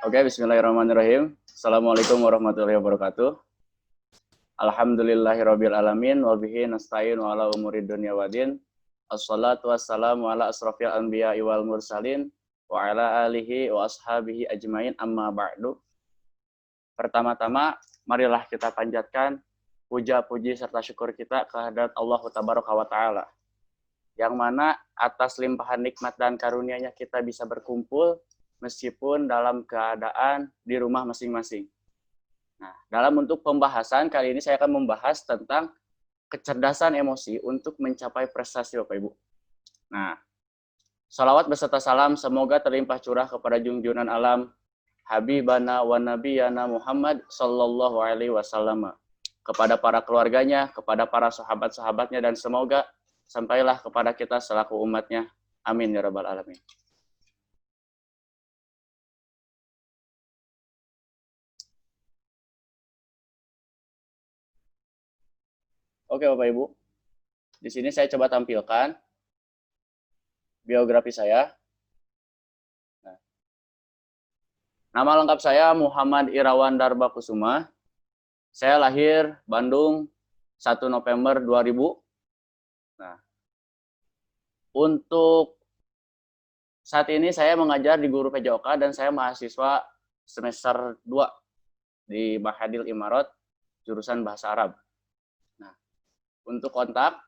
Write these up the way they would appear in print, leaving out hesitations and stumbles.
Oke, bismillahirrahmanirrahim. Assalamualaikum warahmatullahi wabarakatuh. Alhamdulillahirabbil alamin wa bihi nasta'in wa ala umuri dunya waddin. Assalatu wassalamu ala asrofil anbiya'i wal mursalin wa ala alihi wa ashabihi ajmain amma ba'du. Pertama-tama, marilah kita panjatkan puja-puji serta syukur kita kehadrat Allah Tabaraka wa Ta'ala. Yang mana atas limpahan nikmat dan karunia-Nya kita bisa berkumpul meskipun dalam keadaan di rumah masing-masing. Nah, dalam bentuk pembahasan kali ini saya akan membahas tentang kecerdasan emosi untuk mencapai prestasi Bapak Ibu. Nah, salawat beserta salam semoga terlimpah curah kepada junjungan alam Habibana wa Nabiyana Muhammad sallallahu alaihi wasallam, kepada para keluarganya, kepada para sahabat-sahabatnya, dan semoga sampailah kepada kita selaku umatnya. Amin ya rabbal alamin. Oke Bapak Ibu, di sini saya coba tampilkan biografi saya. Nama lengkap saya Muhammad Irawan Darbakusuma. Saya lahir Bandung 1 November 2000. Nah, untuk saat ini saya mengajar di Guru PJOK dan saya mahasiswa semester 2 di Mahadil Imarat jurusan Bahasa Arab. Nah, untuk kontak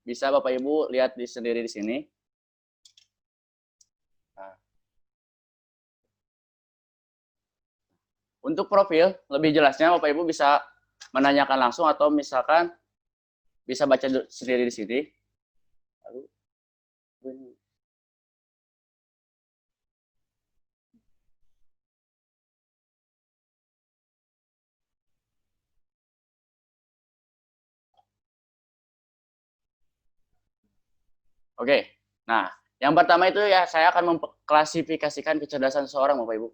bisa Bapak Ibu lihat sendiri di sini. Nah, untuk profil lebih jelasnya Bapak Ibu bisa menanyakan langsung atau misalkan bisa baca sendiri di sini. Lalu Oke, nah yang pertama itu ya saya akan mengklasifikasikan kecerdasan seseorang Bapak Ibu.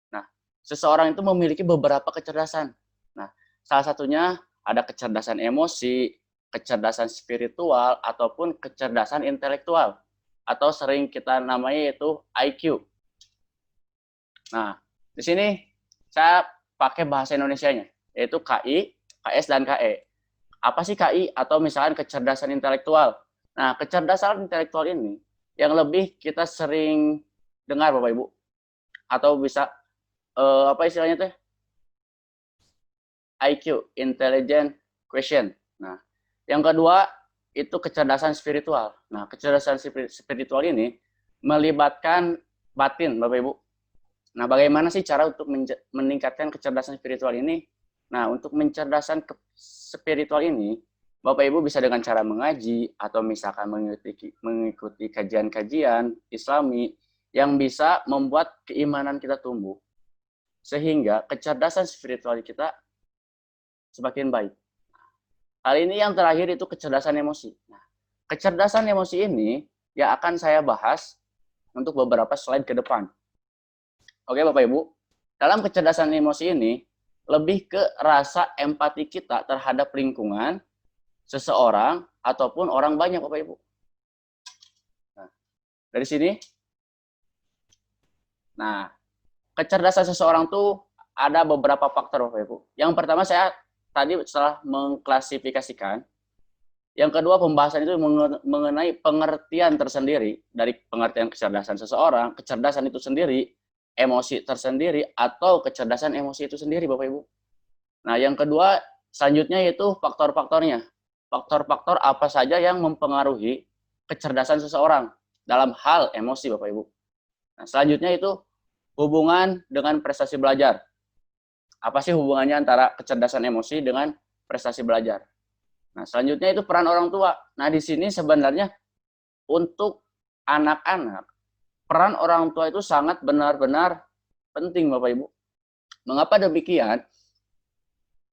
Nah, seseorang itu memiliki beberapa kecerdasan. Nah, salah satunya ada kecerdasan emosi, kecerdasan spiritual, ataupun kecerdasan intelektual. Atau sering kita namai itu IQ. Nah, di sini saya pakai bahasa Indonesianya, yaitu KI, KS, dan KE. Apa sih KI? Atau misalkan kecerdasan intelektual. Nah, kecerdasan intelektual ini yang lebih kita sering dengar Bapak Ibu. Atau bisa apa istilahnya teh? IQ, intelligent question. Nah, yang kedua itu kecerdasan spiritual. Nah, kecerdasan spiritual ini melibatkan batin Bapak Ibu. Nah, bagaimana sih cara untuk meningkatkan kecerdasan spiritual ini? Nah, untuk mencerdasan spiritual ini, Bapak Ibu bisa dengan cara mengaji atau misalkan mengikuti kajian-kajian Islami yang bisa membuat keimanan kita tumbuh. Sehingga kecerdasan spiritual kita semakin baik. Hal ini yang terakhir itu kecerdasan emosi. Nah, kecerdasan emosi ini yang akan saya bahas untuk beberapa slide ke depan. Oke Bapak Ibu, dalam kecerdasan emosi ini lebih ke rasa empati kita terhadap lingkungan, seseorang, ataupun orang banyak Bapak Ibu. Nah, dari sini, nah kecerdasan seseorang tuh ada beberapa faktor Bapak Ibu. Yang pertama saya tadi setelah mengklasifikasikan, yang kedua pembahasan itu mengenai pengertian tersendiri dari pengertian kecerdasan seseorang, kecerdasan itu sendiri, emosi tersendiri, atau kecerdasan emosi itu sendiri Bapak Ibu. Nah, yang kedua selanjutnya yaitu faktor-faktornya. Faktor-faktor apa saja yang mempengaruhi kecerdasan seseorang dalam hal emosi Bapak Ibu. Nah, selanjutnya itu hubungan dengan prestasi belajar. Apa sih hubungannya antara kecerdasan emosi dengan prestasi belajar? Nah, selanjutnya itu peran orang tua. Nah, di sini sebenarnya untuk anak-anak, peran orang tua itu sangat benar-benar penting Bapak Ibu. Mengapa demikian?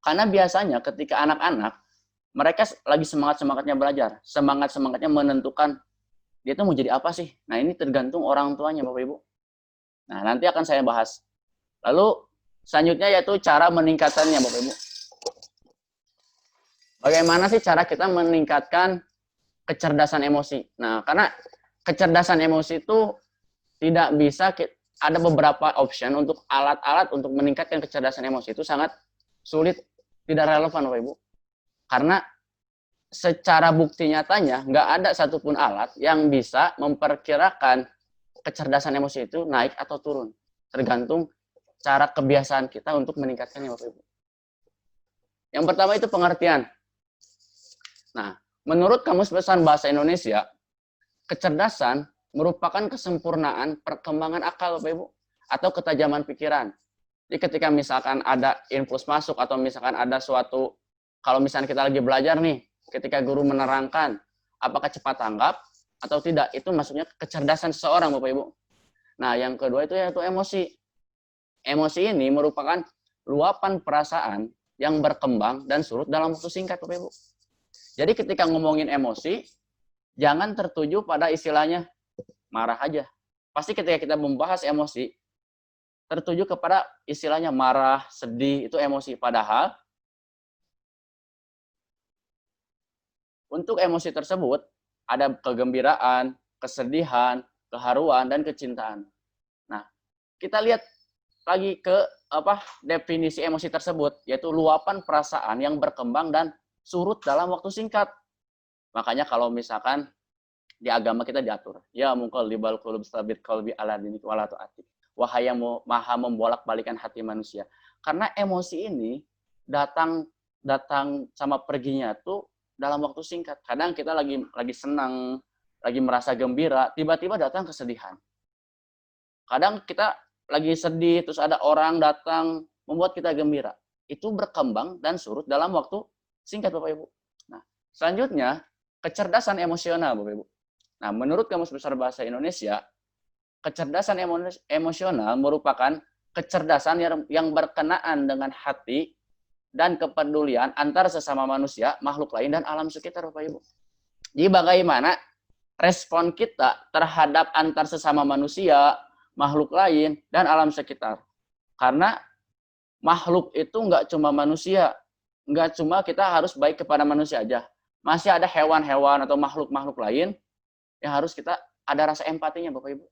Karena biasanya ketika anak-anak mereka lagi semangat-semangatnya belajar, semangat-semangatnya menentukan dia itu mau jadi apa sih. Nah, ini tergantung orang tuanya Bapak Ibu. Nah, nanti akan saya bahas. Lalu selanjutnya yaitu cara meningkatkannya Bapak Ibu. Bagaimana sih cara kita meningkatkan kecerdasan emosi? Nah, karena kecerdasan emosi itu tidak bisa ada beberapa option untuk alat-alat untuk meningkatkan kecerdasan emosi itu sangat sulit, tidak relevan Bapak Ibu. Karena secara bukti nyatanya nggak ada satupun alat yang bisa memperkirakan kecerdasan emosi itu naik atau turun. Tergantung cara kebiasaan kita untuk meningkatkannya Bapak Ibu. Yang pertama itu pengertian. Nah, menurut Kamus Besar Bahasa Indonesia, kecerdasan merupakan kesempurnaan perkembangan akal Bapak Ibu atau ketajaman pikiran. Jadi ketika misalkan ada input masuk atau misalkan ada suatu, kalau misalnya kita lagi belajar nih, ketika guru menerangkan, apakah cepat tanggap atau tidak, itu maksudnya kecerdasan seseorang Bapak Ibu. Nah, yang kedua itu yaitu emosi. Emosi ini merupakan luapan perasaan yang berkembang dan surut dalam waktu singkat Bapak Ibu. Jadi ketika ngomongin emosi, jangan tertuju pada istilahnya marah aja. Pasti ketika kita membahas emosi, tertuju kepada istilahnya marah, sedih, itu emosi. Padahal, untuk emosi tersebut, ada kegembiraan, kesedihan, keharuan, dan kecintaan. Nah, kita lihat lagi ke definisi emosi tersebut, yaitu luapan perasaan yang berkembang dan surut dalam waktu singkat. Makanya kalau misalkan di agama kita diatur, ya muqallibal qulub tsabit qalbi ala dinik wala tu'atik. Wahai yang maha membolak-balikan hati manusia. Karena emosi ini datang sama perginya tuh dalam waktu singkat. Kadang kita lagi senang, lagi merasa gembira, tiba-tiba datang kesedihan. Kadang kita lagi sedih, terus ada orang datang membuat kita gembira. Itu berkembang dan surut dalam waktu singkat Bapak Ibu. Nah, selanjutnya kecerdasan emosional Bapak Ibu. Nah, menurut Kamus Besar Bahasa Indonesia, kecerdasan emosional merupakan kecerdasan yang berkenaan dengan hati dan kepedulian antara sesama manusia, makhluk lain, dan alam sekitar, Bapak Ibu. Jadi bagaimana respon kita terhadap antar sesama manusia, makhluk lain, dan alam sekitar. Karena makhluk itu nggak cuma manusia, nggak cuma kita harus baik kepada manusia aja. Masih ada hewan-hewan atau makhluk-makhluk lain yang harus kita ada rasa empatinya Bapak Ibu.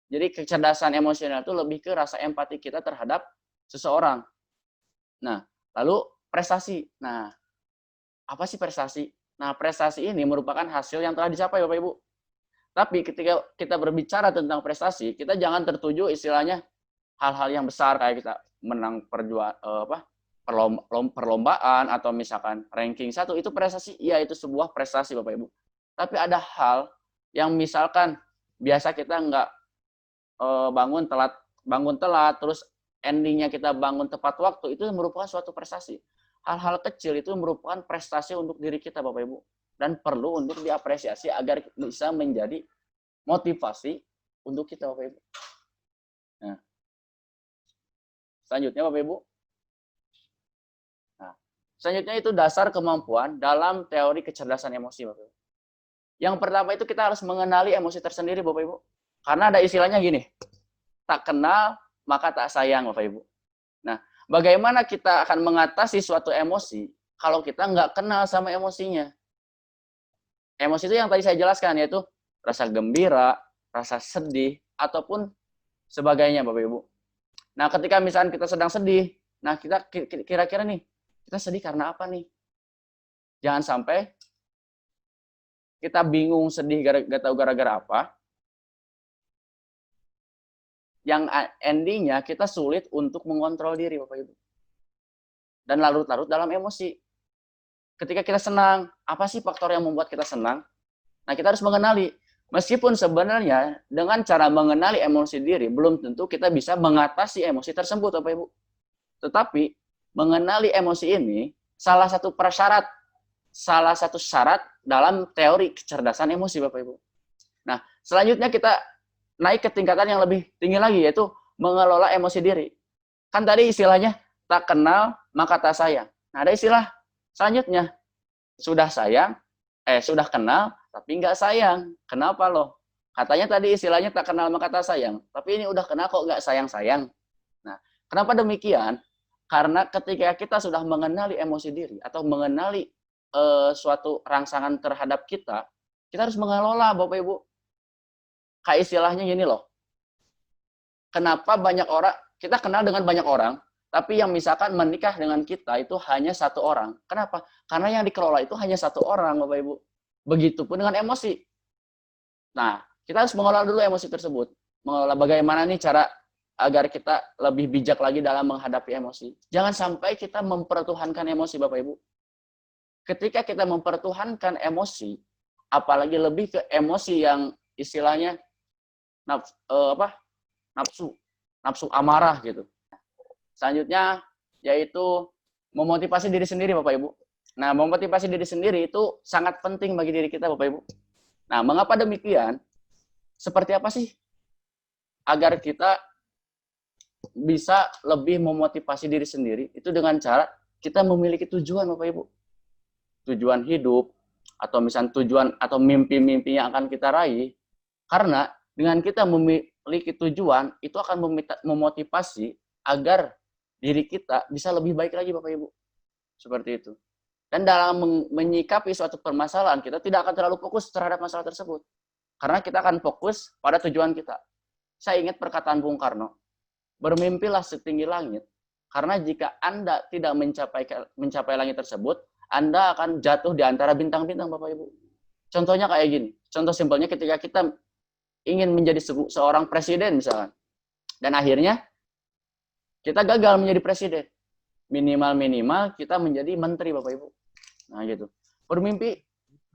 Jadi kecerdasan emosional itu lebih ke rasa empati kita terhadap seseorang. Nah, lalu prestasi. Nah, apa sih prestasi? Nah, prestasi ini merupakan hasil yang telah dicapai Bapak Ibu. Tapi ketika kita berbicara tentang prestasi, kita jangan tertuju istilahnya hal-hal yang besar kayak kita menang perlombaan atau misalkan ranking 1, itu prestasi. Iya, itu sebuah prestasi Bapak Ibu. Tapi ada hal yang misalkan biasa kita nggak bangun telat, terus endingnya kita bangun tepat waktu, itu merupakan suatu prestasi. Hal-hal kecil itu merupakan prestasi untuk diri kita Bapak Ibu. Dan perlu untuk diapresiasi agar bisa menjadi motivasi untuk kita Bapak Ibu. Nah, selanjutnya Bapak Ibu. Nah, selanjutnya itu dasar kemampuan dalam teori kecerdasan emosi Bapak Ibu. Yang pertama itu kita harus mengenali emosi tersendiri Bapak Ibu. Karena ada istilahnya gini, tak kenal maka tak sayang Bapak Ibu. Nah, bagaimana kita akan mengatasi suatu emosi kalau kita nggak kenal sama emosinya? Emosi itu yang tadi saya jelaskan, yaitu rasa gembira, rasa sedih, ataupun sebagainya Bapak Ibu. Nah, ketika misalnya kita sedang sedih, nah kita kira-kira nih, kita sedih karena apa nih? Jangan sampai kita bingung sedih gak tahu gara-gara apa, yang endingnya kita sulit untuk mengontrol diri Bapak Ibu. Dan larut-larut dalam emosi. Ketika kita senang, apa sih faktor yang membuat kita senang? Nah, kita harus mengenali. Meskipun sebenarnya dengan cara mengenali emosi diri, belum tentu kita bisa mengatasi emosi tersebut Bapak Ibu. Tetapi mengenali emosi ini salah satu syarat dalam teori kecerdasan emosi Bapak Ibu. Nah, selanjutnya kita naik ke tingkatan yang lebih tinggi lagi, yaitu mengelola emosi diri. Kan tadi istilahnya tak kenal maka tak sayang. Nah, ada istilah selanjutnya, sudah kenal tapi nggak sayang. Kenapa loh? Katanya tadi istilahnya tak kenal maka tak sayang, tapi ini udah kenal kok nggak sayang-sayang. Nah, kenapa demikian? Karena ketika kita sudah mengenali emosi diri atau mengenali suatu rangsangan terhadap kita harus mengelola Bapak Ibu. Kayak istilahnya gini loh, kenapa banyak orang, kita kenal dengan banyak orang, tapi yang misalkan menikah dengan kita itu hanya satu orang. Kenapa? Karena yang dikelola itu hanya satu orang, Bapak Ibu. Begitupun dengan emosi. Nah, kita harus mengelola dulu emosi tersebut. Mengelola bagaimana nih cara agar kita lebih bijak lagi dalam menghadapi emosi. Jangan sampai kita mempertuhankan emosi, Bapak Ibu. Ketika kita mempertuhankan emosi, apalagi lebih ke emosi yang istilahnya nafsu amarah gitu. Selanjutnya yaitu memotivasi diri sendiri, Bapak Ibu. Nah, memotivasi diri sendiri itu sangat penting bagi diri kita, Bapak Ibu. Nah, mengapa demikian? Seperti apa sih agar kita bisa lebih memotivasi diri sendiri? Itu dengan cara kita memiliki tujuan, Bapak Ibu. Tujuan hidup, atau misalnya tujuan atau mimpi-mimpi yang akan kita raih. Karena dengan kita memiliki tujuan, itu akan memotivasi agar diri kita bisa lebih baik lagi, Bapak Ibu. Seperti itu. Dan dalam menyikapi suatu permasalahan, kita tidak akan terlalu fokus terhadap masalah tersebut. Karena kita akan fokus pada tujuan kita. Saya ingat perkataan Bung Karno, bermimpilah setinggi langit, karena jika Anda tidak mencapai langit tersebut, Anda akan jatuh di antara bintang-bintang, Bapak Ibu. Contohnya kayak gini. Contoh simpelnya ketika kita ingin menjadi seorang presiden misalkan. Dan akhirnya kita gagal menjadi presiden. Minimal kita menjadi menteri, Bapak Ibu. Nah, gitu. Bermimpi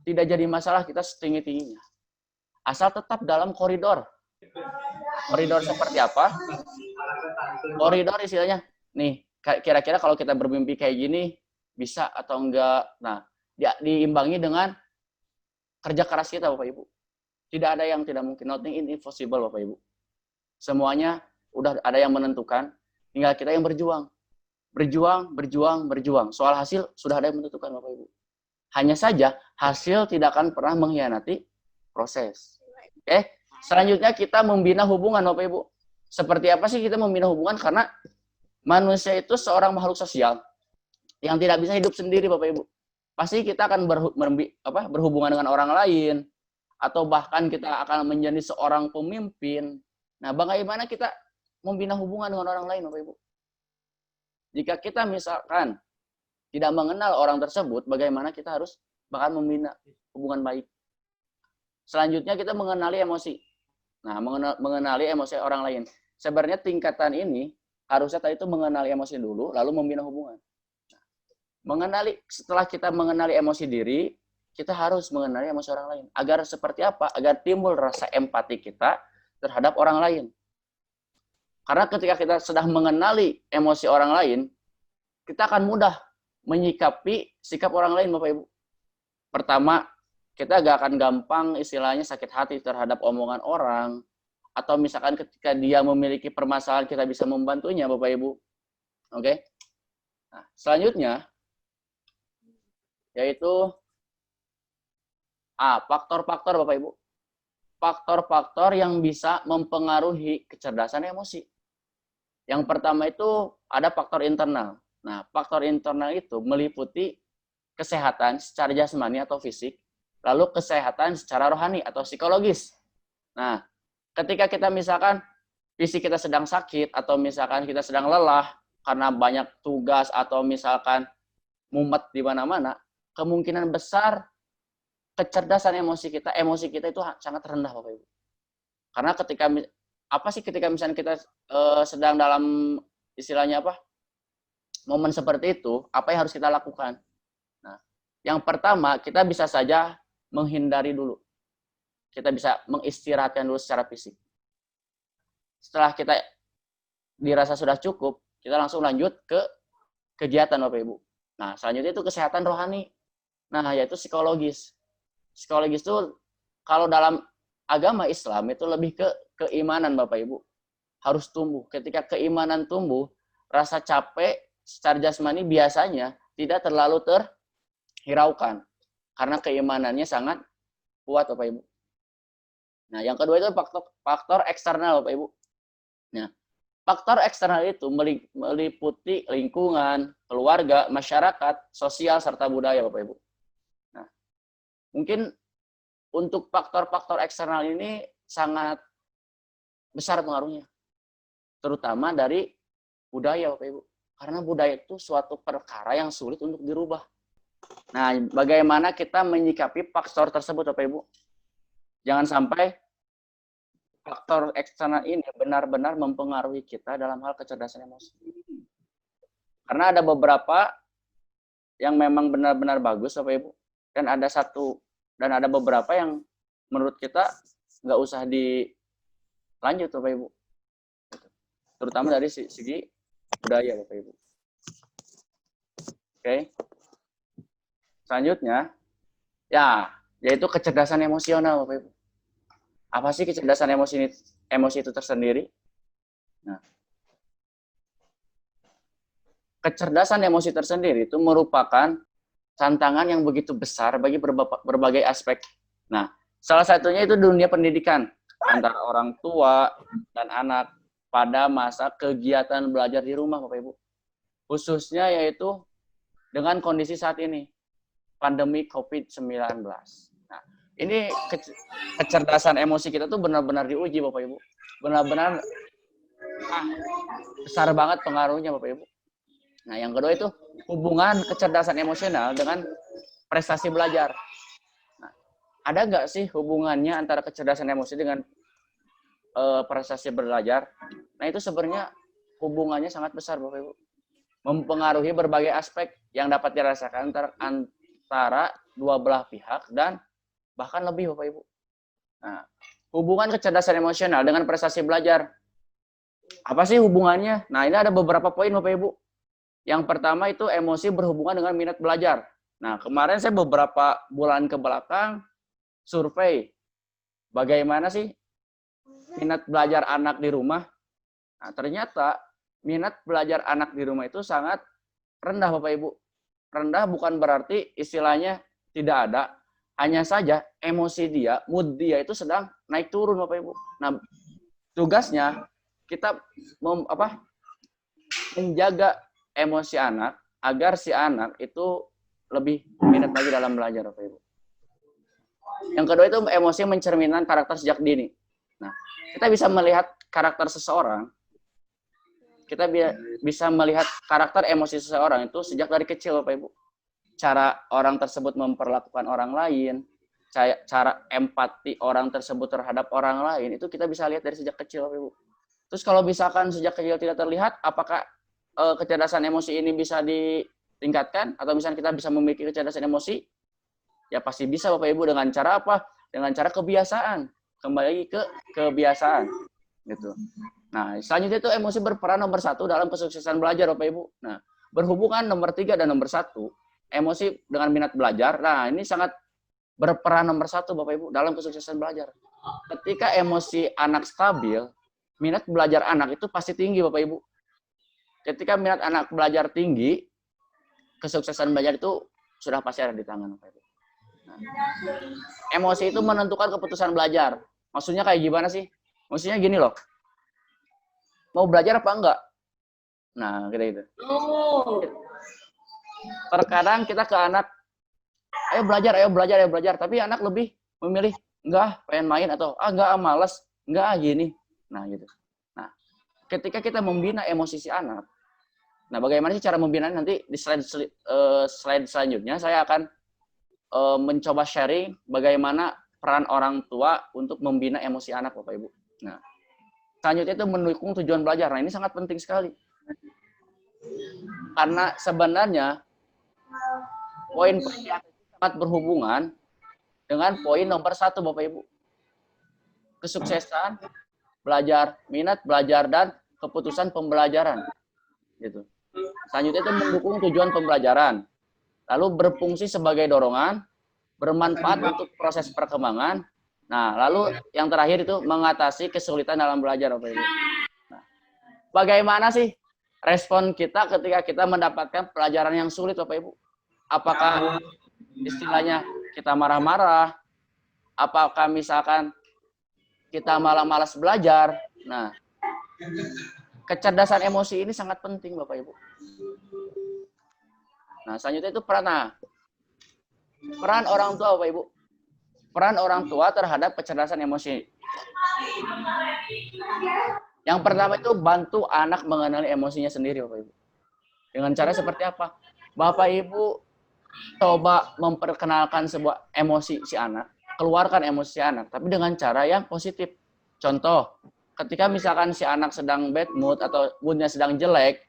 tidak jadi masalah kita setinggi-tingginya. Asal tetap dalam koridor. Koridor seperti apa? Koridor istilahnya, nih, kira-kira kalau kita bermimpi kayak gini, bisa atau enggak. Nah, diimbangi dengan kerja keras kita, Bapak Ibu. Tidak ada yang tidak mungkin. Nothing is impossible, Bapak Ibu. Semuanya udah ada yang menentukan, tinggal kita yang berjuang. Berjuang. Soal hasil sudah ada yang menentukan, Bapak Ibu. Hanya saja hasil tidak akan pernah mengkhianati proses. Oke? Selanjutnya kita membina hubungan, Bapak Ibu. Seperti apa sih kita membina hubungan? Karena manusia itu seorang makhluk sosial yang tidak bisa hidup sendiri, Bapak Ibu. Pasti kita akan berhubungan dengan orang lain, atau bahkan kita akan menjadi seorang pemimpin. Nah, bagaimana kita membina hubungan dengan orang lain, Bapak Ibu? Jika kita misalkan tidak mengenal orang tersebut, bagaimana kita harus bahkan membina hubungan baik. Selanjutnya kita mengenali emosi. Nah, mengenali emosi orang lain. Sebenarnya tingkatan ini harusnya tadi itu mengenali emosi dulu, lalu membina hubungan. Setelah kita mengenali emosi diri, kita harus mengenali emosi orang lain. Agar seperti apa? Agar timbul rasa empati kita terhadap orang lain. Karena ketika kita sedang mengenali emosi orang lain, kita akan mudah menyikapi sikap orang lain, Bapak Ibu. Pertama, kita gak akan gampang istilahnya sakit hati terhadap omongan orang, atau misalkan ketika dia memiliki permasalahan, kita bisa membantunya, Bapak Ibu. Oke? Nah, selanjutnya, yaitu faktor-faktor, Bapak Ibu. Faktor-faktor yang bisa mempengaruhi kecerdasan emosi. Yang pertama itu ada faktor internal. Nah, faktor internal itu meliputi kesehatan secara jasmani atau fisik, lalu kesehatan secara rohani atau psikologis. Nah, ketika kita misalkan fisik kita sedang sakit, atau misalkan kita sedang lelah karena banyak tugas, atau misalkan mumet di mana-mana, kemungkinan besar kecerdasan emosi kita itu sangat rendah, Bapak Ibu. Karena ketika misalnya kita sedang dalam istilahnya momen seperti itu, apa yang harus kita lakukan? Nah, yang pertama, kita bisa saja menghindari dulu. Kita bisa mengistirahatkan dulu secara fisik. Setelah kita dirasa sudah cukup, kita langsung lanjut ke kegiatan, Bapak Ibu. Nah, selanjutnya itu kesehatan rohani. Nah, yaitu psikologis. Psikologis itu kalau dalam agama Islam itu lebih ke keimanan, Bapak Ibu. Harus tumbuh. Ketika keimanan tumbuh, rasa capek secara jasmani biasanya tidak terlalu terhiraukan. Karena keimanannya sangat kuat, Bapak Ibu. Nah, yang kedua itu faktor eksternal, Bapak Ibu. Nah, faktor eksternal itu meliputi lingkungan, keluarga, masyarakat, sosial, serta budaya, Bapak Ibu. Nah, mungkin untuk faktor-faktor eksternal ini sangat besar pengaruhnya. terutama dari budaya, Bapak Ibu. Karena budaya itu suatu perkara yang sulit untuk dirubah. Nah, bagaimana kita menyikapi faktor tersebut, Bapak Ibu? Jangan sampai faktor eksternal ini benar-benar mempengaruhi kita dalam hal kecerdasan emosi. Karena ada beberapa yang memang benar-benar bagus, Bapak Ibu, dan ada beberapa yang menurut kita nggak usah dilanjut, Bapak Ibu. Terutama dari segi budaya, Bapak Ibu. Oke. Selanjutnya, yaitu kecerdasan emosional, Bapak Ibu. Apa sih kecerdasan emosi itu tersendiri? Nah, kecerdasan emosi tersendiri itu merupakan tantangan yang begitu besar bagi berbagai aspek. Nah, salah satunya itu dunia pendidikan antara orang tua dan anak pada masa kegiatan belajar di rumah, Bapak Ibu. Khususnya yaitu dengan kondisi saat ini, pandemi COVID-19. Nah, ini kecerdasan emosi kita tuh benar-benar diuji, Bapak Ibu. Benar-benar besar banget pengaruhnya, Bapak Ibu. Nah, yang kedua itu hubungan kecerdasan emosional dengan prestasi belajar. Nah, ada nggak sih hubungannya antara kecerdasan emosi dengan prestasi belajar? Nah, itu sebenarnya hubungannya sangat besar, Bapak Ibu. Mempengaruhi berbagai aspek yang dapat dirasakan antara dua belah pihak dan bahkan lebih, Bapak Ibu. Nah, hubungan kecerdasan emosional dengan prestasi belajar. Apa sih hubungannya? Nah, ini ada beberapa poin, Bapak Ibu. Yang pertama itu emosi berhubungan dengan minat belajar. Nah, kemarin saya beberapa bulan ke belakang survei bagaimana sih minat belajar anak di rumah. Nah, ternyata minat belajar anak di rumah itu sangat rendah, Bapak Ibu. Rendah bukan berarti istilahnya tidak ada, hanya saja emosi dia, mood dia itu sedang naik turun, Bapak Ibu. Nah, tugasnya kita menjaga emosi anak agar si anak itu lebih minat lagi dalam belajar, Bapak Ibu. Yang kedua itu emosi mencerminkan karakter sejak dini. Nah, kita bisa melihat karakter seseorang, kita bisa melihat karakter emosi seseorang itu sejak dari kecil, Bapak Ibu. Cara orang tersebut memperlakukan orang lain, cara empati orang tersebut terhadap orang lain, itu kita bisa lihat dari sejak kecil, Bapak Ibu. Terus kalau misalkan sejak kecil tidak terlihat, apakah kecerdasan emosi ini bisa ditingkatkan? Atau misalnya kita bisa memiliki kecerdasan emosi? Ya pasti bisa, Bapak Ibu. Dengan cara apa? Dengan cara kebiasaan. Kembali lagi ke kebiasaan. Gitu. Nah, selanjutnya itu emosi berperan nomor 1 dalam kesuksesan belajar, Bapak Ibu. Nah, berhubungan nomor 3 dan nomor 1, emosi dengan minat belajar. Nah, ini sangat berperan nomor 1, Bapak Ibu, dalam kesuksesan belajar. Ketika emosi anak stabil, minat belajar anak itu pasti tinggi, Bapak Ibu. Ketika minat anak belajar tinggi, kesuksesan belajar itu sudah pasti ada di tangan, Bapak Ibu. Nah, emosi itu menentukan keputusan belajar. Maksudnya kayak gimana sih? Maksudnya gini loh. Mau belajar apa enggak? Nah, gitu. Terkadang kita ke anak, ayo belajar. Tapi anak lebih memilih, enggak, pengen main, atau enggak, malas, enggak, gini. Nah, gitu. Nah, ketika kita membina emosi si anak, nah bagaimana sih cara membina nanti di slide selanjutnya saya akan mencoba sharing bagaimana peran orang tua untuk membina emosi anak, Bapak Ibu. Nah, selanjutnya itu mendukung tujuan belajar. Nah, ini sangat penting sekali. Karena sebenarnya poin-poin yang sangat berhubungan dengan poin nomor 1, Bapak Ibu. Kesuksesan belajar, minat belajar, dan keputusan pembelajaran. Gitu. Selanjutnya itu mendukung tujuan pembelajaran. Lalu berfungsi sebagai dorongan, bermanfaat untuk proses perkembangan. Nah, lalu yang terakhir itu mengatasi kesulitan dalam belajar, Bapak Ibu. Nah, bagaimana sih respon kita ketika kita mendapatkan pelajaran yang sulit, Bapak Ibu? Apakah istilahnya kita marah-marah? Apakah misalkan kita malah malas belajar? Nah, kecerdasan emosi ini sangat penting, Bapak Ibu. Nah, selanjutnya itu peran orang tua, Bapak Ibu. Peran orang tua terhadap kecerdasan emosi. Yang pertama itu bantu anak mengenali emosinya sendiri, Bapak Ibu. Dengan cara seperti apa? Bapak Ibu coba memperkenalkan sebuah emosi si anak, keluarkan emosi si anak, tapi dengan cara yang positif. Contoh, ketika misalkan si anak sedang bad mood atau moodnya sedang jelek,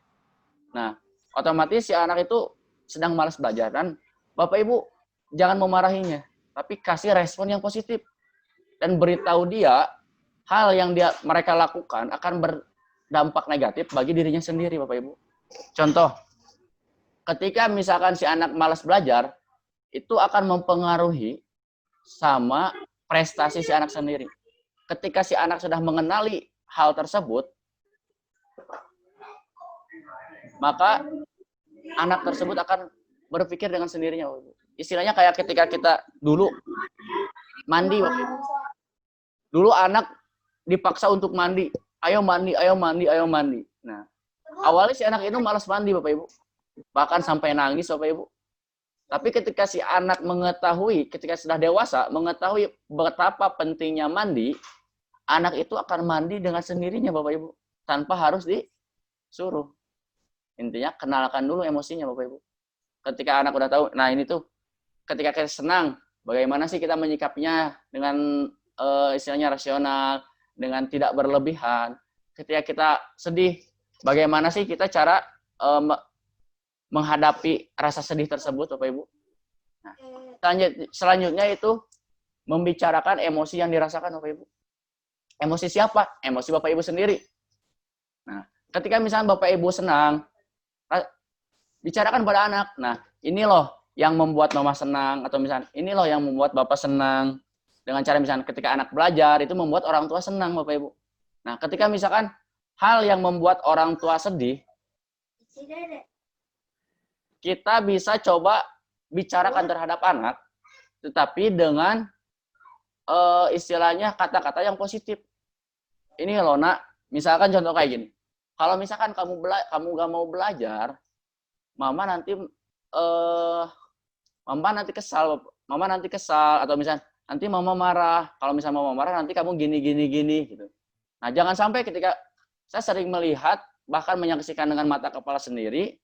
nah otomatis si anak itu sedang malas belajar, dan Bapak Ibu jangan memarahinya, tapi kasih respon yang positif dan beritahu dia hal yang mereka lakukan akan berdampak negatif bagi dirinya sendiri, Bapak Ibu. Contoh, ketika misalkan si anak malas belajar, itu akan mempengaruhi sama prestasi si anak sendiri. Ketika si anak sudah mengenali hal tersebut, maka anak tersebut akan berpikir dengan sendirinya. Istilahnya kayak ketika kita dulu mandi. Dulu anak dipaksa untuk mandi. Ayo mandi, ayo mandi, ayo mandi. Nah, awalnya si anak itu malas mandi, Bapak Ibu. Bahkan sampai nangis, Bapak Ibu. Tapi ketika si anak mengetahui, ketika sudah dewasa, mengetahui betapa pentingnya mandi, anak itu akan mandi dengan sendirinya, Bapak Ibu. Tanpa harus disuruh. Intinya, kenalkan dulu emosinya, Bapak Ibu. Ketika anak udah tahu, nah ini tuh, ketika kita senang, bagaimana sih kita menyikapinya dengan istilahnya rasional, dengan tidak berlebihan. Ketika kita sedih, bagaimana sih kita cara menghadapi rasa sedih tersebut, Bapak Ibu. Nah, selanjutnya itu membicarakan emosi yang dirasakan, Bapak Ibu. Emosi siapa? Emosi Bapak Ibu sendiri. Nah, ketika misalnya Bapak Ibu senang, bicarakan pada anak. Nah, ini loh yang membuat mama senang, atau misalnya ini loh yang membuat Bapak senang. Dengan cara misalnya ketika anak belajar, itu membuat orang tua senang, Bapak Ibu. Nah, ketika misalkan hal yang membuat orang tua sedih, kita bisa coba bicarakan terhadap anak, tetapi dengan istilahnya kata-kata yang positif. Ini loh nak, misalkan contoh kayak gini. Kalau misalkan kamu gak mau belajar, mama nanti mama nanti kesal, atau misalnya nanti mama marah. Kalau misalnya mama marah, nanti kamu gini gitu. Nah, jangan sampai ketika saya sering melihat, bahkan menyaksikan dengan mata kepala sendiri,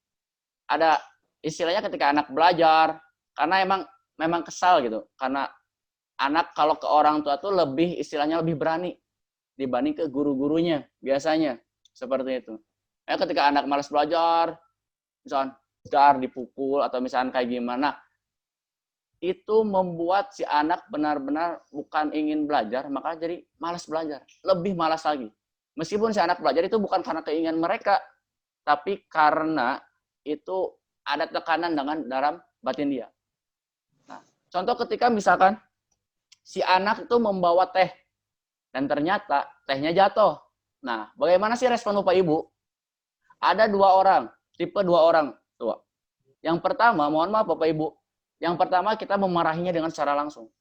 ada istilahnya ketika anak belajar, karena memang kesal gitu. Karena anak kalau ke orang tua tuh istilahnya lebih berani dibanding ke guru-gurunya biasanya. Seperti itu. Ketika anak malas belajar, misalkan dipukul atau misalkan kayak gimana, itu membuat si anak benar-benar bukan ingin belajar, maka jadi malas belajar, lebih malas lagi. Meskipun si anak belajar itu bukan karena keinginan mereka, tapi karena itu ada tekanan dalam batin dia. Nah, contoh ketika misalkan si anak itu membawa teh dan ternyata tehnya jatuh. Nah, bagaimana sih respon Bapak Ibu? Ada tipe dua orang tua. Yang pertama, mohon maaf Bapak Ibu, yang pertama kita memarahinya dengan secara langsung.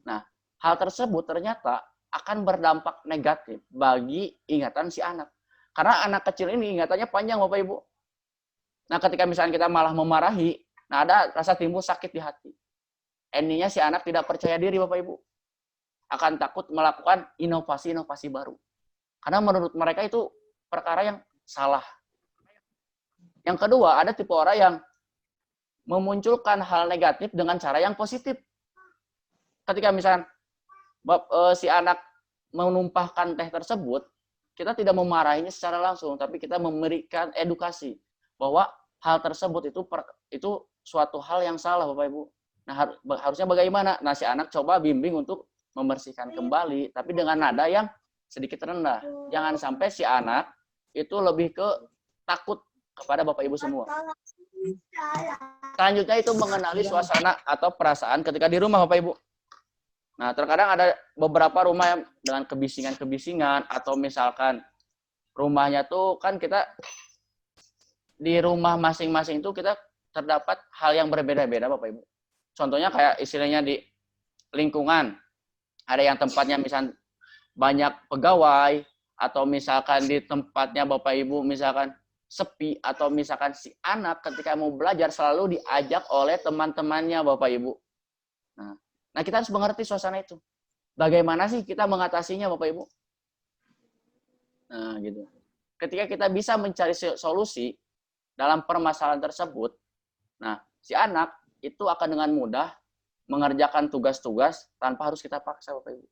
Nah, hal tersebut ternyata akan berdampak negatif bagi ingatan si anak. Karena anak kecil ini ingatannya panjang Bapak Ibu. Nah, ketika misalnya kita malah memarahi, nah ada rasa timbul sakit di hati. Endingnya si anak tidak percaya diri Bapak Ibu. Akan takut melakukan inovasi-inovasi baru. Karena menurut mereka itu perkara yang salah. Yang kedua, ada tipe orang yang memunculkan hal negatif dengan cara yang positif. Ketika misalnya si anak menumpahkan teh tersebut, kita tidak memarahinya secara langsung, tapi kita memberikan edukasi bahwa hal tersebut itu suatu hal yang salah, Bapak Ibu. Nah, harusnya bagaimana? Nah, si anak coba bimbing untuk membersihkan kembali, tapi dengan nada yang sedikit rendah. Jangan sampai si anak itu lebih ke takut kepada Bapak Ibu semua. Selanjutnya itu mengenali suasana atau perasaan ketika di rumah, Bapak Ibu. Nah, terkadang ada beberapa rumah yang dengan kebisingan-kebisingan, atau misalkan rumahnya tuh kan kita di rumah masing-masing itu kita terdapat hal yang berbeda-beda, Bapak Ibu. Contohnya kayak istilahnya di lingkungan, ada yang tempatnya misalkan banyak pegawai, atau misalkan di tempatnya Bapak Ibu misalkan sepi, atau misalkan si anak ketika mau belajar selalu diajak oleh teman-temannya Bapak Ibu. Nah, kita harus mengerti suasana itu. Bagaimana sih kita mengatasinya Bapak Ibu? Nah, gitu. Ketika kita bisa mencari solusi dalam permasalahan tersebut, nah, si anak itu akan dengan mudah mengerjakan tugas-tugas tanpa harus kita paksa, Bapak Ibu.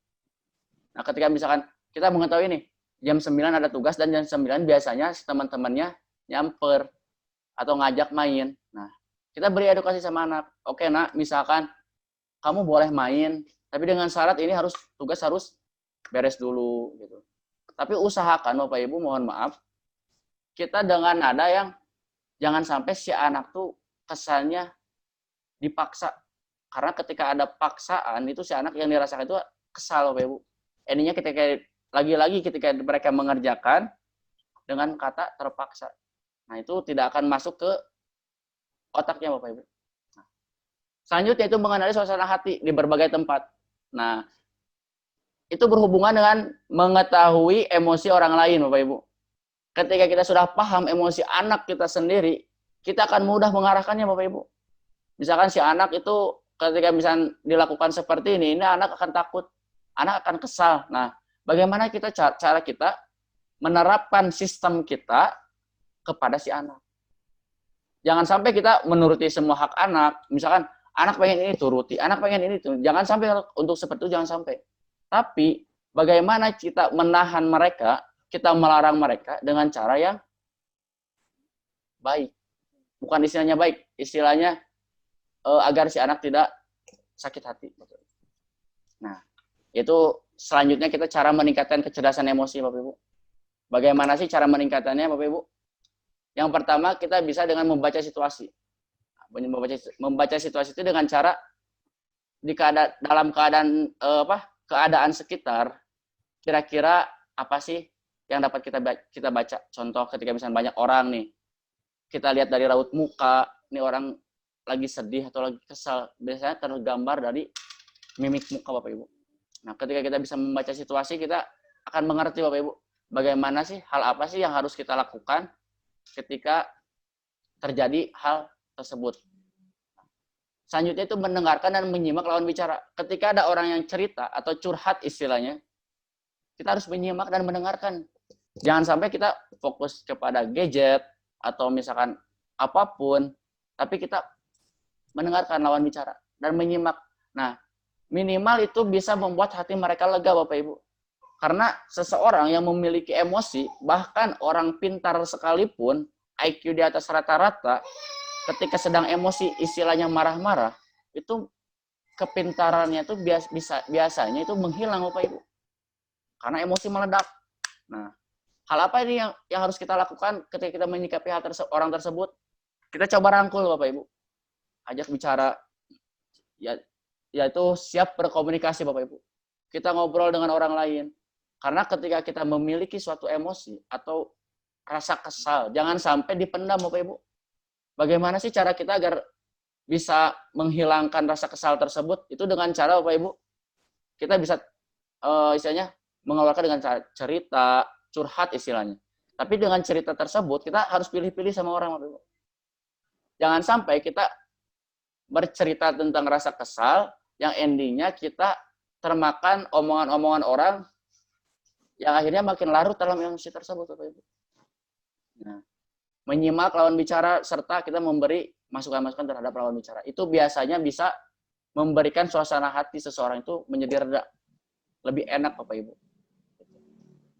Nah, ketika misalkan kita mengetahui nih, jam 9 ada tugas dan jam 9 biasanya si teman-temannya nyamper atau ngajak main. Nah, kita beri edukasi sama anak. Oke, Nak, misalkan kamu boleh main, tapi dengan syarat ini tugas harus beres dulu gitu. Tapi usahakan Bapak Ibu, mohon maaf, kita dengan nada yang jangan sampai si anak tuh kesannya dipaksa. Karena ketika ada paksaan itu si anak yang dirasakan itu kesal Bapak Ibu. Ininya ketika mereka mengerjakan dengan kata terpaksa. Nah, itu tidak akan masuk ke otaknya Bapak Ibu. Nah, selanjutnya itu mengenali suasana hati di berbagai tempat. Nah, itu berhubungan dengan mengetahui emosi orang lain Bapak Ibu. Ketika kita sudah paham emosi anak kita sendiri, kita akan mudah mengarahkannya Bapak Ibu. Misalkan si anak itu ketika misalkan dilakukan seperti ini anak akan takut, anak akan kesal. Nah, bagaimana cara kita menerapkan sistem kita kepada si anak. Jangan sampai kita menuruti semua hak anak. Misalkan anak pengen ini turuti, anak pengen ini tuh. Jangan sampai untuk seperti itu, jangan sampai. Tapi bagaimana kita menahan mereka, kita melarang mereka dengan cara yang baik. Bukan istilahnya baik, istilahnya agar si anak tidak sakit hati. Nah, itu selanjutnya kita cara meningkatkan kecerdasan emosi, Bapak Ibu. Bagaimana sih cara meningkatannya, Bapak Ibu? Yang pertama, kita bisa dengan membaca situasi. Membaca situasi itu dengan cara dalam keadaan sekitar, kira-kira apa sih yang dapat kita baca? Contoh ketika misalnya banyak orang nih, kita lihat dari raut muka, ini orang lagi sedih atau lagi kesal, biasanya tergambar dari mimik muka Bapak Ibu. Nah, ketika kita bisa membaca situasi, kita akan mengerti Bapak Ibu, bagaimana sih, hal apa sih yang harus kita lakukan ketika terjadi hal tersebut. Selanjutnya itu mendengarkan dan menyimak lawan bicara. Ketika ada orang yang cerita atau curhat istilahnya, kita harus menyimak dan mendengarkan. Jangan sampai kita fokus kepada gadget atau misalkan apapun, tapi kita mendengarkan lawan bicara dan menyimak. Nah, minimal itu bisa membuat hati mereka lega Bapak Ibu. Karena seseorang yang memiliki emosi, bahkan orang pintar sekalipun, IQ di atas rata-rata, ketika sedang emosi istilahnya marah-marah, itu kepintarannya itu biasanya itu menghilang Bapak Ibu. Karena emosi meledak. Nah, hal apa ini yang harus kita lakukan ketika kita menyikapi orang tersebut? Kita coba rangkul Bapak Ibu. Ajak bicara, yaitu siap berkomunikasi Bapak Ibu. Kita ngobrol dengan orang lain. Karena ketika kita memiliki suatu emosi atau rasa kesal, jangan sampai dipendam Bapak Ibu. Bagaimana sih cara kita agar bisa menghilangkan rasa kesal tersebut? Itu dengan cara Bapak Ibu, kita bisa istilahnya mengeluarkan dengan cara cerita, curhat istilahnya. Tapi dengan cerita tersebut, kita harus pilih-pilih sama orang Bapak Ibu. Jangan sampai kita bercerita tentang rasa kesal, yang endingnya kita termakan omongan-omongan orang yang akhirnya makin larut dalam emosi tersebut, Bapak Ibu. Nah, menyimak lawan bicara serta kita memberi masukan-masukan terhadap lawan bicara. Itu biasanya bisa memberikan suasana hati seseorang itu menjadi reda, lebih enak, Bapak Ibu.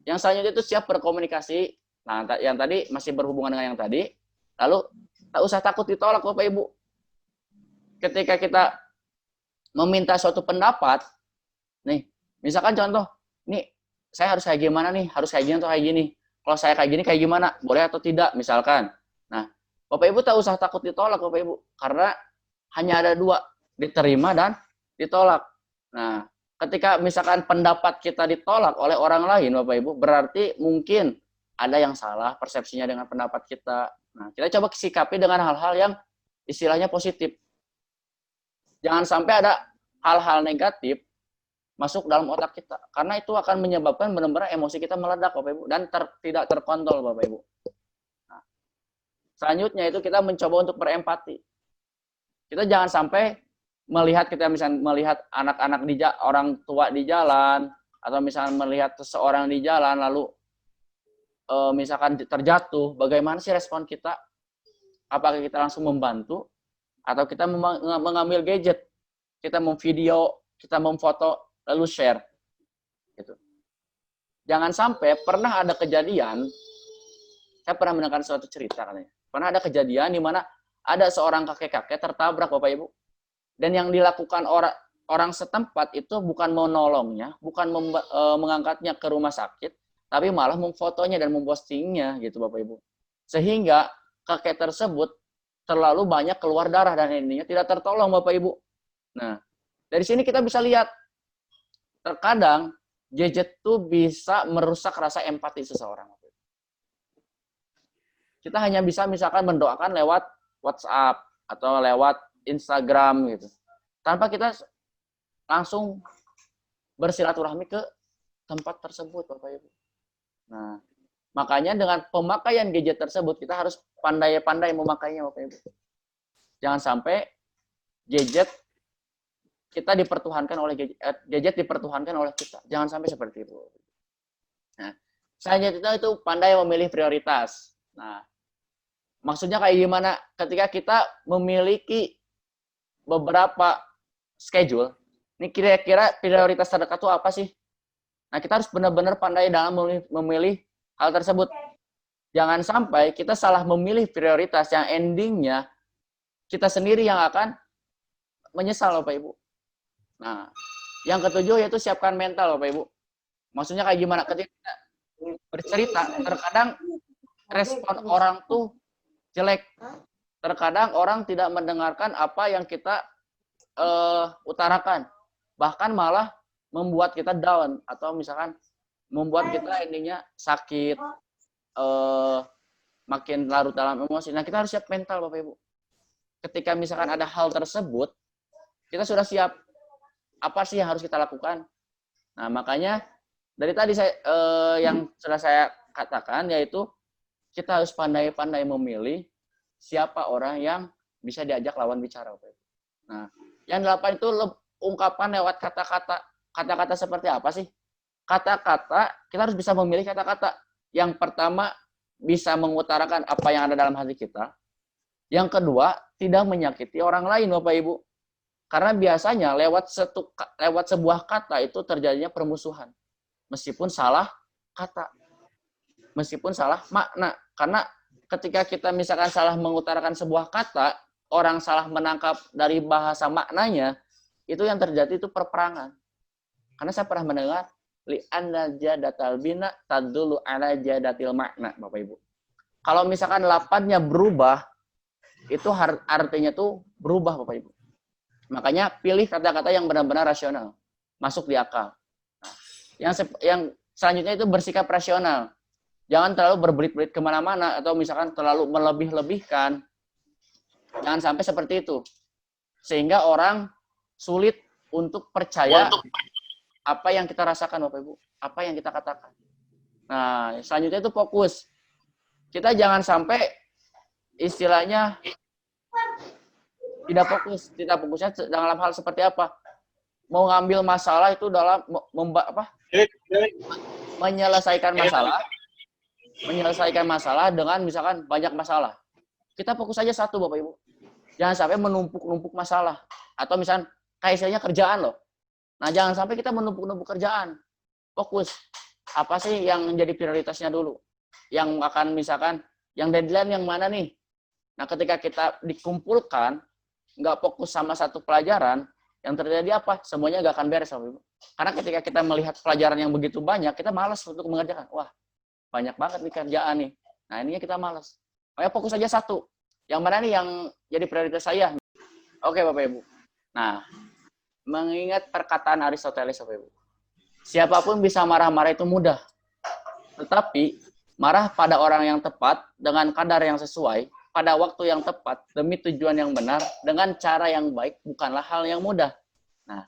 Yang selanjutnya itu siap berkomunikasi. Nah, yang tadi masih berhubungan dengan yang tadi. Lalu, tak usah takut ditolak, Bapak Ibu. Ketika kita meminta suatu pendapat, nih, misalkan contoh, nih, saya harus kayak gimana nih? Harus kayak gini atau kayak gini? Kalau saya kayak gini, kayak gimana? Boleh atau tidak, misalkan. Nah, Bapak Ibu tak usah takut ditolak, Bapak Ibu. Karena hanya ada dua, diterima dan ditolak. Nah, ketika misalkan pendapat kita ditolak oleh orang lain, Bapak Ibu, berarti mungkin ada yang salah persepsinya dengan pendapat kita. Nah, kita coba sikapi dengan hal-hal yang istilahnya positif. Jangan sampai ada hal-hal negatif masuk dalam otak kita. Karena itu akan menyebabkan benar-benar emosi kita meledak, Bapak Ibu. Dan tidak terkontrol, Bapak Ibu. Nah, selanjutnya itu kita mencoba untuk berempati. Kita jangan sampai kita misalnya melihat anak-anak orang tua di jalan, atau misalnya melihat seseorang di jalan, lalu misalkan terjatuh, bagaimana sih respon kita? Apakah kita langsung membantu atau kita mengambil gadget, kita memvideo, kita memfoto lalu share gitu. Jangan sampai pernah ada kejadian, saya pernah mendengar suatu cerita katanya. Pernah ada kejadian di mana ada seorang kakek-kakek tertabrak Bapak Ibu. Dan yang dilakukan orang setempat itu bukan menolongnya, bukan mengangkatnya ke rumah sakit, tapi malah memfotonya dan mempostingnya gitu Bapak Ibu. Sehingga kakek tersebut terlalu banyak keluar darah dan ininya tidak tertolong Bapak Ibu. Nah, dari sini kita bisa lihat terkadang gadget itu bisa merusak rasa empati seseorang. Kita hanya bisa misalkan mendoakan lewat WhatsApp atau lewat Instagram gitu. Tanpa kita langsung bersilaturahmi ke tempat tersebut Bapak Ibu. Nah, makanya dengan pemakaian gadget tersebut kita harus pandai-pandai memakainya Bapak Ibu. Jangan sampai gadget kita dipertuhankan oleh gadget dipertuhankan oleh kita. Jangan sampai seperti itu. Nah, selanjutnya itu pandai memilih prioritas. Nah, maksudnya kayak gimana? Ketika kita memiliki beberapa schedule, ini kira-kira prioritas terdekat itu apa sih? Nah, kita harus benar-benar pandai dalam memilih hal tersebut. Jangan sampai kita salah memilih prioritas yang endingnya kita sendiri yang akan menyesal, Bapak Ibu. Nah, yang ketujuh yaitu siapkan mental, Bapak Ibu. Maksudnya kayak gimana? Ketika kita bercerita, terkadang respon orang tuh jelek. Terkadang orang tidak mendengarkan apa yang kita utarakan. Bahkan malah membuat kita down atau misalkan membuat kita ininya sakit, makin larut dalam emosi. Nah, kita harus siap mental Bapak Ibu. Ketika misalkan ada hal tersebut, kita sudah siap apa sih yang harus kita lakukan. Nah, makanya dari tadi saya yang sudah saya katakan yaitu kita harus pandai-pandai memilih siapa orang yang bisa diajak lawan bicara. Nah, yang 8 itu ungkapan lewat kata-kata. Kata-kata seperti apa sih? Kata-kata, kita harus bisa memilih kata-kata. Yang pertama, bisa mengutarakan apa yang ada dalam hati kita. Yang kedua, tidak menyakiti orang lain, Bapak Ibu. Karena biasanya lewat sebuah kata itu terjadinya permusuhan. Meskipun salah kata. Meskipun salah makna. Karena ketika kita misalkan salah mengutarakan sebuah kata, orang salah menangkap dari bahasa maknanya, itu yang terjadi itu perperangan. Karena saya pernah mendengar, li'anna jadatal bina tadulu ala jadatil makna, Bapak Ibu. Kalau misalkan lapannya berubah, itu artinya tuh berubah, Bapak Ibu. Makanya pilih kata-kata yang benar-benar rasional, masuk di akal. Yang selanjutnya itu bersikap rasional. Jangan terlalu berbelit-belit kemana-mana atau misalkan terlalu melebih-lebihkan. Jangan sampai seperti itu. Sehingga orang sulit untuk percaya apa yang kita rasakan, Bapak Ibu. Apa yang kita katakan. Nah, selanjutnya itu fokus. Kita jangan sampai istilahnya tidak fokus. Tidak fokusnya dalam hal seperti apa? Mau ngambil masalah itu dalam menyelesaikan masalah. Menyelesaikan masalah dengan misalkan banyak masalah. Kita fokus aja satu, Bapak Ibu. Jangan sampai menumpuk-numpuk masalah. Atau misalkan kayak istilahnya kerjaan loh. Nah, jangan sampai kita menumpuk-numpuk kerjaan. Fokus. Apa sih yang menjadi prioritasnya dulu? Yang akan misalkan, yang deadline yang mana nih? Nah, ketika kita dikumpulkan, nggak fokus sama satu pelajaran, yang terjadi apa? Semuanya nggak akan beres, Bapak Ibu. Karena ketika kita melihat pelajaran yang begitu banyak, kita malas untuk mengerjakan. Wah, banyak banget nih kerjaan nih. Nah, ininya kita malas. Makanya fokus aja satu. Yang mana nih yang jadi prioritas saya? Oke, Bapak Ibu. Nah, mengingat perkataan Aristoteles, Bapak Ibu. Siapapun bisa marah-marah itu mudah. Tetapi, marah pada orang yang tepat, dengan kadar yang sesuai, pada waktu yang tepat, demi tujuan yang benar, dengan cara yang baik, bukanlah hal yang mudah. Nah,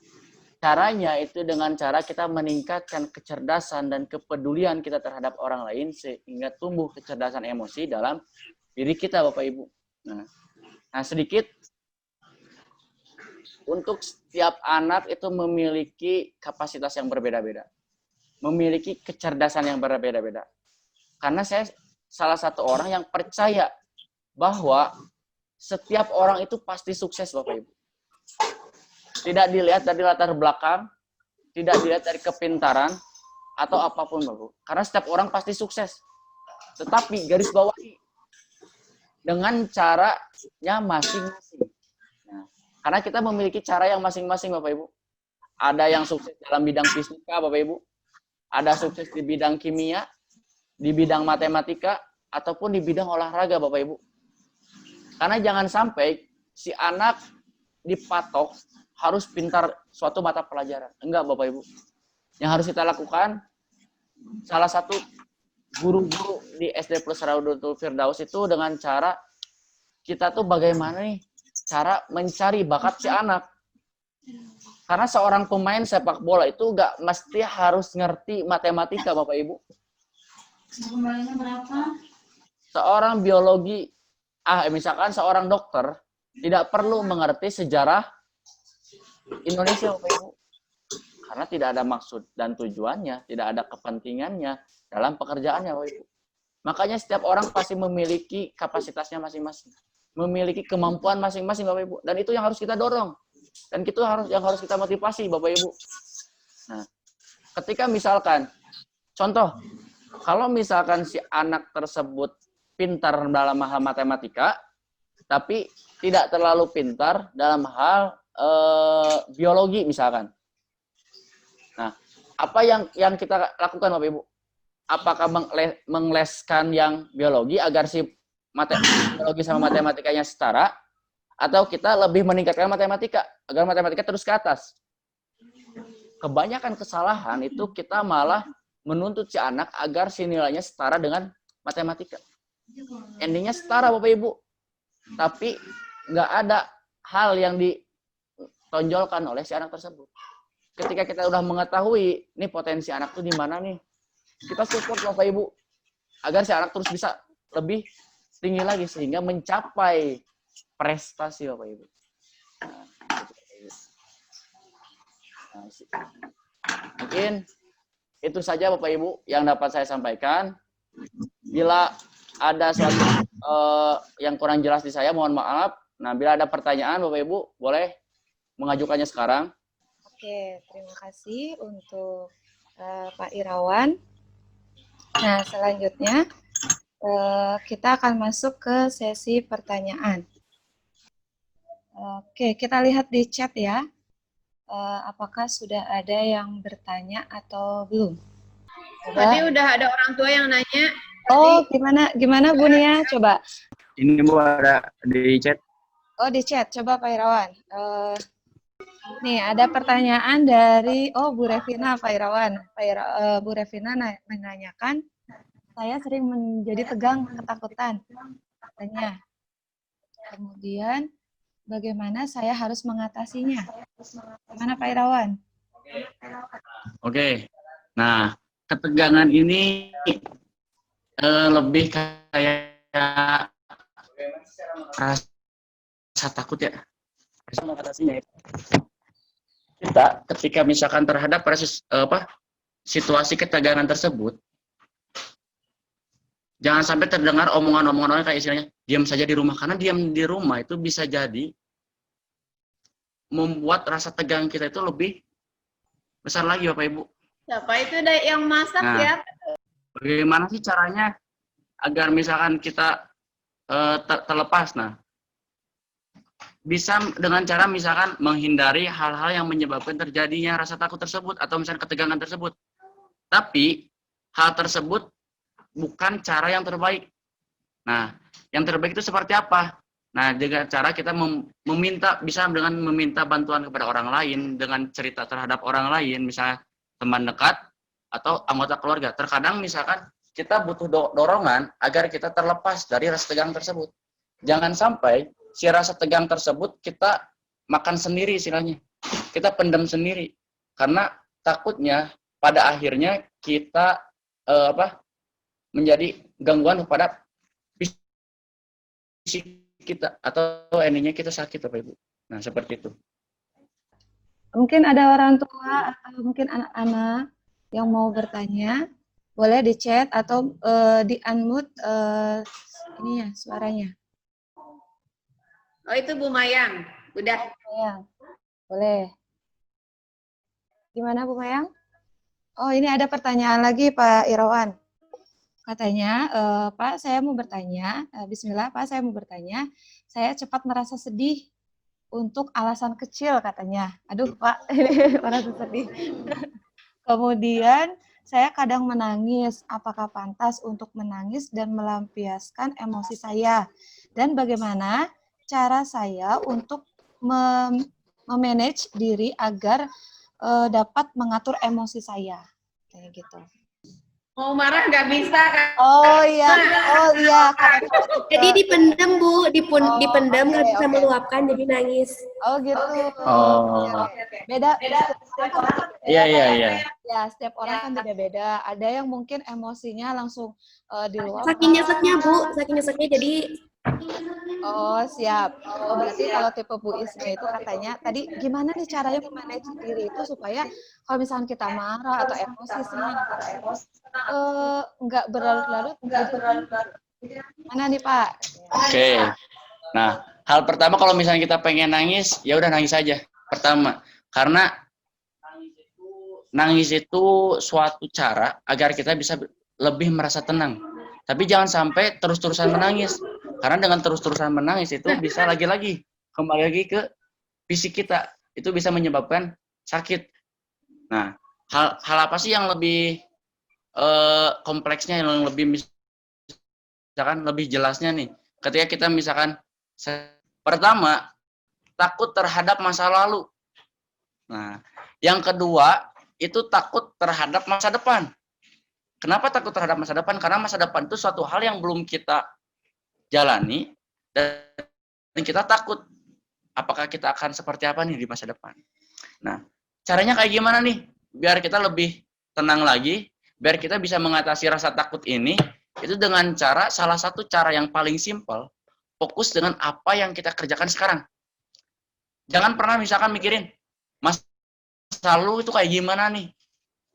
caranya itu dengan cara kita meningkatkan kecerdasan dan kepedulian kita terhadap orang lain sehingga tumbuh kecerdasan emosi dalam diri kita, Bapak Ibu. Nah, sedikit untuk setiap anak itu memiliki kapasitas yang berbeda-beda. Memiliki kecerdasan yang berbeda-beda. Karena saya salah satu orang yang percaya bahwa setiap orang itu pasti sukses, Bapak Ibu. Tidak dilihat dari latar belakang, tidak dilihat dari kepintaran, atau apapun, Bapak Ibu. Karena setiap orang pasti sukses. Tetapi garis bawahi dengan caranya masing-masing. Nah, karena kita memiliki cara yang masing-masing, Bapak Ibu. Ada yang sukses dalam bidang fisika, Bapak Ibu. Ada sukses di bidang kimia, di bidang matematika, ataupun di bidang olahraga, Bapak Ibu. Karena jangan sampai si anak dipatok harus pintar suatu mata pelajaran. Enggak, Bapak Ibu. Yang harus kita lakukan, salah satu guru-guru di SD Plus Raudatul Firdaus itu dengan cara kita tuh bagaimana nih cara mencari bakat si anak. Karena seorang pemain sepak bola itu nggak mesti harus ngerti matematika, Bapak Ibu. Seorang biologi, misalkan seorang dokter tidak perlu mengerti sejarah Indonesia, Bapak Ibu. Karena tidak ada maksud dan tujuannya, tidak ada kepentingannya dalam pekerjaannya, Bapak Ibu. Makanya setiap orang pasti memiliki kapasitasnya masing-masing, memiliki kemampuan masing-masing, Bapak Ibu. Dan itu yang harus kita dorong. Dan itu yang harus kita motivasi, Bapak Ibu. Nah, ketika misalkan, contoh, kalau misalkan si anak tersebut pintar dalam hal matematika, tapi tidak terlalu pintar dalam hal biologi misalkan. Nah, apa yang kita lakukan, Bapak Ibu? Apakah mengleskan yang biologi agar si biologi sama matematikanya setara, atau kita lebih meningkatkan matematika agar matematika terus ke atas? Kebanyakan kesalahan itu kita malah menuntut si anak agar si nilainya setara dengan matematika. Endingnya setara, Bapak Ibu, tapi nggak ada hal yang ditonjolkan oleh si anak tersebut. Ketika kita udah mengetahui nih potensi anak tuh di mana nih, kita support, Bapak Ibu, agar si anak terus bisa lebih tinggi lagi sehingga mencapai prestasi, Bapak Ibu. Mungkin itu saja, Bapak Ibu, yang dapat saya sampaikan. Bila ada suatu yang kurang jelas di saya, mohon maaf. Nah, bila ada pertanyaan, Bapak Ibu, boleh mengajukannya sekarang. Oke, terima kasih untuk Pak Irawan. Nah, selanjutnya kita akan masuk ke sesi pertanyaan. Oke, kita lihat di chat ya. Apakah sudah ada yang bertanya atau belum? Coba. Tadi udah ada orang tua yang nanya. Oh, gimana Bu Nia? Coba. Ini Bu ada di chat. Oh, di chat. Coba Pak Irawan. Nih, ada pertanyaan dari Bu Revina, Pak Irawan. Bu Revina menanyakan, saya sering menjadi tegang, ketakutan. Katanya. Kemudian, bagaimana saya harus mengatasinya? Gimana Pak Irawan? Oke. Nah, ketegangan ini lebih kayak rasa takut ya. Mengatasinya kita ketika misalkan terhadap situasi ketegangan tersebut, jangan sampai terdengar omongan-omongan orang kayak istilahnya diam saja di rumah, karena diam di rumah itu bisa jadi membuat rasa tegang kita itu lebih besar lagi, Bapak Ibu. Siapa itu yang masak ya? Bagaimana sih caranya agar misalkan kita terlepas? Nah, bisa dengan cara misalkan menghindari hal-hal yang menyebabkan terjadinya rasa takut tersebut atau misalkan ketegangan tersebut. Tapi hal tersebut bukan cara yang terbaik. Nah, yang terbaik itu seperti apa? Nah, dengan cara kita bisa dengan meminta bantuan kepada orang lain, dengan cerita terhadap orang lain, misalnya teman dekat atau anggota keluarga. Terkadang misalkan kita butuh dorongan agar kita terlepas dari rasa tegang tersebut. Jangan sampai si rasa tegang tersebut kita makan sendiri istilahnya. Kita pendam sendiri. Karena takutnya pada akhirnya kita menjadi gangguan kepada fisik kita atau endingnya kita sakit, Bapak Ibu. Nah, seperti itu. Mungkin ada orang tua atau mungkin anak-anak yang mau bertanya. boleh di chat atau di unmute ini ya suaranya. Oh, itu Bu Mayang. Udah. Mayang, boleh. Gimana Bu Mayang? Oh, ini ada pertanyaan lagi Pak Irawan. Katanya, Pak, saya mau bertanya, Bismillah, Pak, saya mau bertanya, saya cepat merasa sedih untuk alasan kecil katanya. Aduh, Pak, merasa sedih. Kemudian, saya kadang menangis. Apakah pantas untuk menangis dan melampiaskan emosi saya? Dan bagaimana cara saya untuk memanage diri agar dapat mengatur emosi saya? Kayak gitu. Mau marah nggak bisa kan? Oh iya, Jadi dipendam Bu, dipendam nggak bisa oke. meluapkan jadi nangis. Oh gitu. Oh. Beda setiap orang kan Iya, iya, iya. ya setiap orang kan beda-beda. Ada yang mungkin emosinya langsung diluapkan. Saking nyeseknya Bu, saking nyeseknya jadi Oh siap. Oh berarti kalau tipe Bu Isma itu katanya tadi gimana nih caranya memanage diri itu supaya kalau misalnya kita marah atau emosi nggak berlarut-larut jadi mana nih Pak? Oke. Nah, hal pertama kalau misalnya kita pengen nangis, ya udah nangis aja. Pertama, karena nangis itu suatu cara agar kita bisa lebih merasa tenang. Tapi jangan sampai terus-terusan menangis. Karena dengan terus-terusan menangis itu bisa lagi-lagi kembali lagi ke fisik kita. Itu bisa menyebabkan sakit. Nah, hal apa sih yang lebih kompleksnya, yang lebih misalkan lebih jelasnya nih? Ketika kita misalkan pertama takut terhadap masa lalu. Nah, yang kedua itu takut terhadap masa depan. Kenapa takut terhadap masa depan? Karena masa depan itu suatu hal yang belum kita jalani dan kita takut apakah kita akan seperti apa nih di masa depan. Nah, caranya kayak gimana nih? Biar kita lebih tenang lagi, biar kita bisa mengatasi rasa takut ini, itu dengan cara, salah satu cara yang paling simpel, fokus dengan apa yang kita kerjakan sekarang. Jangan pernah misalkan mikirin, masa lalu itu kayak gimana nih?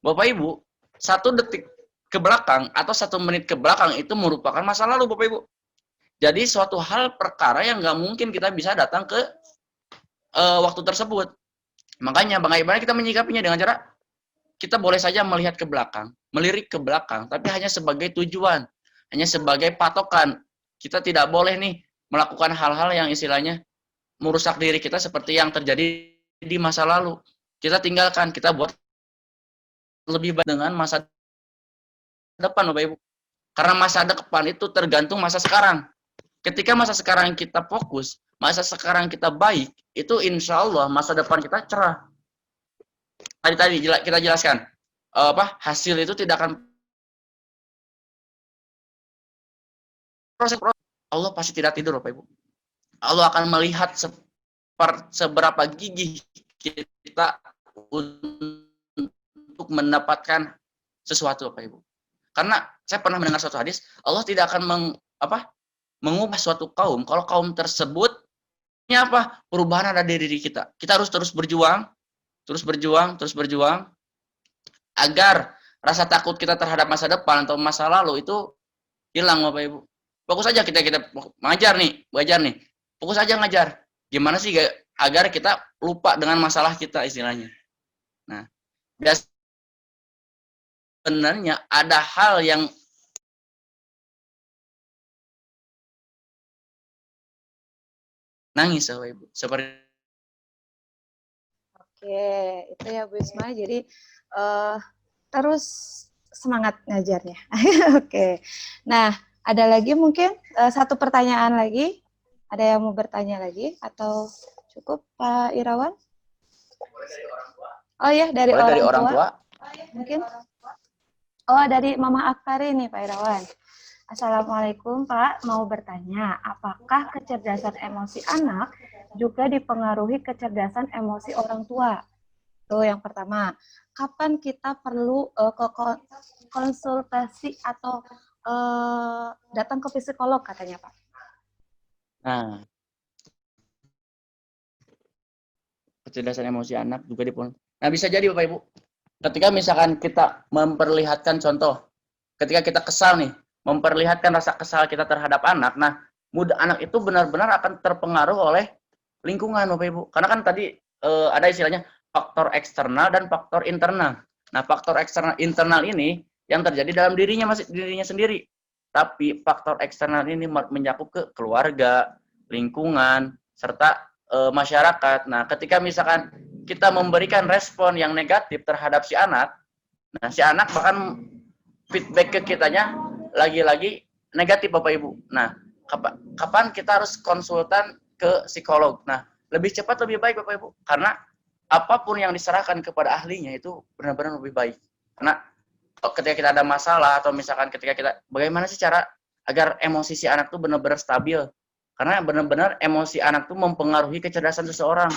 Bapak Ibu, 1 detik ke belakang atau 1 menit ke belakang itu merupakan masa lalu Bapak Ibu. Jadi suatu hal perkara yang nggak mungkin kita bisa datang ke waktu tersebut. Makanya bagaimana kita menyikapinya dengan cara kita boleh saja melihat ke belakang, melirik ke belakang, tapi hanya sebagai tujuan, hanya sebagai patokan. Kita tidak boleh nih melakukan hal-hal yang istilahnya merusak diri kita seperti yang terjadi di masa lalu. Kita tinggalkan, kita buat lebih baik dengan masa depan Bapak Ibu. Karena masa depan itu tergantung masa sekarang. Ketika masa sekarang kita fokus, masa sekarang kita baik, itu insya Allah masa depan kita cerah. Tadi kita jelaskan, hasil itu tidak akan proses. Allah pasti tidak tidur, Bapak Ibu. Allah akan melihat seberapa gigih kita untuk mendapatkan sesuatu, Bapak Ibu. Karena saya pernah mendengar suatu hadis, Allah tidak akan mengubah suatu kaum kalau kaum tersebut ini perubahan ada di diri kita. Kita harus terus berjuang agar rasa takut kita terhadap masa depan atau masa lalu itu hilang Bapak Ibu. Fokus aja kita belajar nih. Fokus aja ngajar. Gimana sih agar kita lupa dengan masalah kita istilahnya. Nah, sebenarnya ada hal yang nangis Bapak Ibu. Seperti Oke, itu ya Bu Isma. Jadi terus semangat ngajarnya. Oke. Nah, ada lagi mungkin satu pertanyaan lagi. Ada yang mau bertanya lagi atau cukup Pak Irawan? Oh ya, dari orang tua. Mungkin. Oh, dari Mama Akari nih Pak Irawan. Assalamualaikum Pak, mau bertanya, apakah kecerdasan emosi anak juga dipengaruhi kecerdasan emosi orang tua? Itu yang pertama. Kapan kita perlu ke konsultasi atau datang ke psikolog katanya Pak? Nah, kecerdasan emosi anak juga dipengaruhi. Nah, bisa jadi Bapak Ibu, ketika misalkan kita memperlihatkan contoh, ketika kita kesal nih, memperlihatkan rasa kesal kita terhadap anak, nah anak itu benar-benar akan terpengaruh oleh lingkungan, Bapak Ibu. Karena kan tadi ada istilahnya faktor eksternal dan faktor internal. Nah, faktor eksternal internal ini yang terjadi dalam dirinya sendiri. Tapi faktor eksternal ini mencakup ke keluarga, lingkungan, serta masyarakat. Nah, ketika misalkan kita memberikan respon yang negatif terhadap si anak, nah si anak bahkan feedback ke kitanya lagi-lagi negatif, Bapak Ibu. Nah, kapan kita harus konsultan ke psikolog? Nah, lebih cepat lebih baik, Bapak Ibu, karena apapun yang diserahkan kepada ahlinya itu benar-benar lebih baik. Karena ketika kita ada masalah atau misalkan ketika kita bagaimana sih cara agar emosi si anak tuh benar-benar stabil? Karena benar-benar emosi anak tuh mempengaruhi kecerdasan seseorang.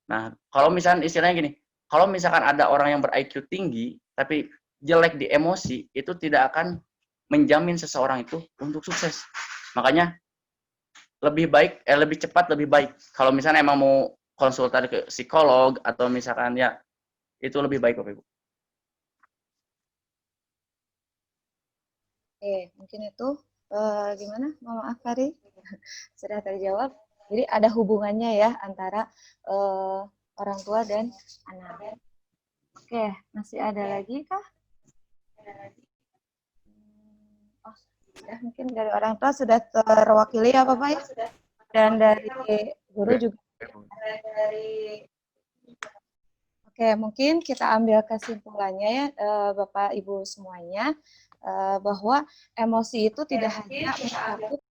Nah, kalau misalkan istilahnya gini, kalau misalkan ada orang yang ber-IQ tinggi tapi jelek di emosi, itu tidak akan menjamin seseorang itu untuk sukses. Makanya lebih cepat lebih baik. Kalau misalnya emang mau konsultasi ke psikolog atau misalkan ya itu lebih baik, Bapak Ibu. Oke, mungkin itu gimana? Mohon maaf Fari, sudah terjawab. Jadi ada hubungannya ya antara orang tua dan anak. Oke, masih ada lagi kah? Oh, ya, mungkin dari orang tua sudah terwakili ya Bapak ya? Dan dari guru juga. Oke, mungkin kita ambil kesimpulannya ya Bapak Ibu semuanya, bahwa emosi itu tidak hanya mencakup